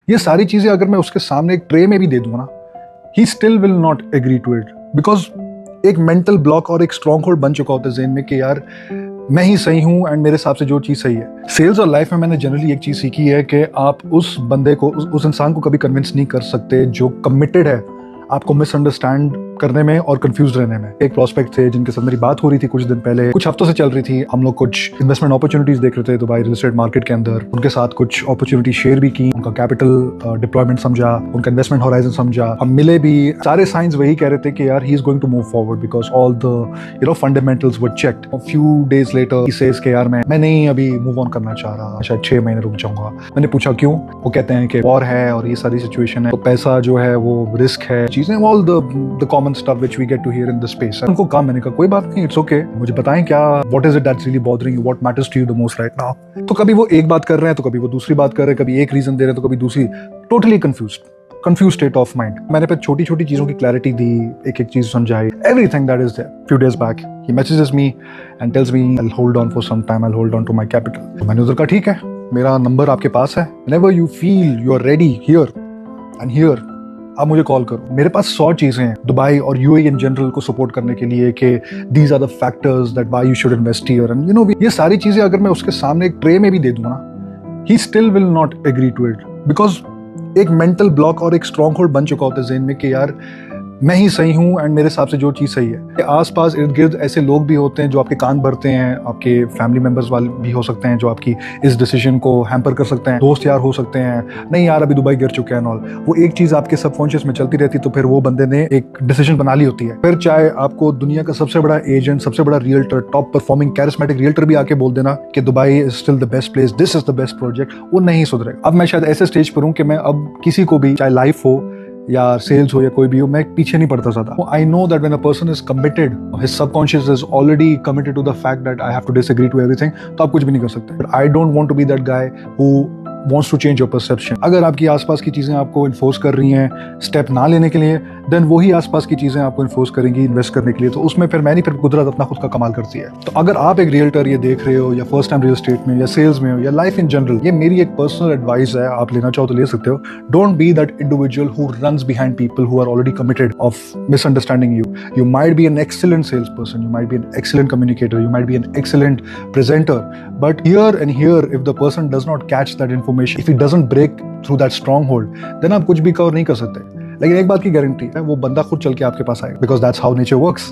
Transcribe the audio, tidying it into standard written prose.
ये सारी चीजें अगर मैं उसके सामने एक ट्रे में भी दे दूंगा ना, he still will not agree to it, because एक मेंटल ब्लॉक और एक स्ट्रॉन्ग होल्ड बन चुका होता है ज़हन में कि यार मैं ही सही हूं एंड मेरे हिसाब से जो चीज़ सही है। सेल्स और लाइफ में मैंने जनरली एक चीज़ सीखी है कि आप उस बंदे को, उस इंसान को कभी कन्विंस नहीं कर सकते जो कमिटेड है आपको मिसअंडरस्टैंड करने में और कंफ्यूज रहने में। एक प्रोस्पेक्ट थे जिनके साथ मेरी बात हो रही थी कुछ दिन पहले, कुछ हफ्तों से चल रही थी। हम लोग कुछ इन्वेस्टमेंट अपॉर्चुनिटीज देख रहे थे दुबई रियल एस्टेट मार्केट के अंदर। उनके साथ कुछ अपॉर्चुनिटी शेयर भी की, उनका कैपिटल डिप्लॉयमेंट समझा, उनका इन्वेस्टमेंट होराइजन समझा। हम मिले भी, सारे साइंस वही कह रहे थे कि यार he is going to move forward because all the fundamentals were checked. A few days later he says कि यार मैं नहीं अभी मूव ऑन करना चाह रहा, शायद 6 महीने रुक जाऊंगा। मैंने पूछा क्यों? वो कहते हैं कि वॉर है और ये सारी सिचुएशन है, तो पैसा जो है वो रिस्क है, चीजें, all the common stuff which we get to hear in the space. उनको कहा, मैंने कहा कोई बात नहीं, इट्स ओके, मुझे बताएं क्या, what is it that's really bothering you, what matters to you the most right now. तो कभी वो एक बात कर रहे हैं तो कभी वो दूसरी बात कर रहे हैं, कभी एक रीजन दे रहे हैं तो कभी दूसरी, totally confuse state of mind. मैंने पे छोटी छोटी चीजों की क्लैरिटी दी, एक एक चीज समझाई, everything that is there. Few days back he messages me and tells me I will hold on for some time, I will hold on to my capital. मैंने उधर कहा ठीक है, मेरा नंबर आपके पास है, whenever you feel you are ready here and here, आप मुझे कॉल करो। मेरे पास 100 चीजें हैं दुबई और यूएई इन जनरल को सपोर्ट करने के लिए कि these are the factors that why you should invest here and ये सारी चीजें अगर मैं उसके सामने एक ट्रे में भी दे दूंगा ना, he still will not agree to it, because एक मेंटल ब्लॉक और एक स्ट्रॉन्ग होल्ड बन चुका होता है ज़हन में कि यार मैं ही सही हूं एंड मेरे हिसाब से जो चीज़ सही है। आसपास इर्द गिर्द ऐसे लोग भी होते हैं जो आपके कान भरते हैं, आपके फैमिली मेंबर्स वाले भी हो सकते हैं जो आपकी इस डिसीजन को हैम्पर कर सकते हैं, दोस्त यार हो सकते हैं, नहीं यार अभी दुबई गिर चुके हैं ऑल। वो एक चीज़ आपके सबकॉन्शियस में चलती रहती, तो फिर वो बंदे ने एक डिसीजन बना ली होती है। फिर चाहे आपको दुनिया का सबसे बड़ा एजेंट, सबसे बड़ा realtor, top performing charismatic realtor भी आके बोल देना कि Dubai is still the best place, this is the best project, वो नहीं सुधरेगा। अब मैं शायद ऐसे स्टेज पर हूँ कि मैं अब किसी को भी, चाहे लाइफ हो या सेल्स हो या कोई भी हो, मैं पीछे नहीं पड़ता ज्यादा। I know that when a person is committed, his subconscious is already committed to the fact that I have to disagree to everything, तो आप कुछ भी नहीं कर सकते। But I don't want to be that guy who wants to change your perception। अगर आपकी आसपास की चीजें आपको इन्फोर्स कर रही हैं स्टेप ना लेने के लिए, देन वही आसपास की चीजें आपको इन्फोर्स करेंगी इन्वेस्ट करने के लिए, तो उसमें फिर मैं नहीं, फिर कुदरत अपना खुद का कमाल करती है। तो अगर आप एक रियल्टर ये देख रहे हो या फर्स्ट टाइम रियल एस्टेट में या सेल्स में हो या लाइफ इन जनरल, ये मेरी एक पर्सनल एडवाइस है, आप लेना चाहो तो ले सकते हो। Don't be that individual who runs behind people who are already committed of misunderstanding you. You might be an excellent sales person, you might be an excellent communicator, you might be an excellent presenter, but here if the person does not catch that information, if he doesn't break through that stronghold, then आप कुछ भी cover नहीं कर सकते। लेकिन एक बात की गारंटी है, वो बंदा खुद चल के आपके पास आएगा, because that's how nature works।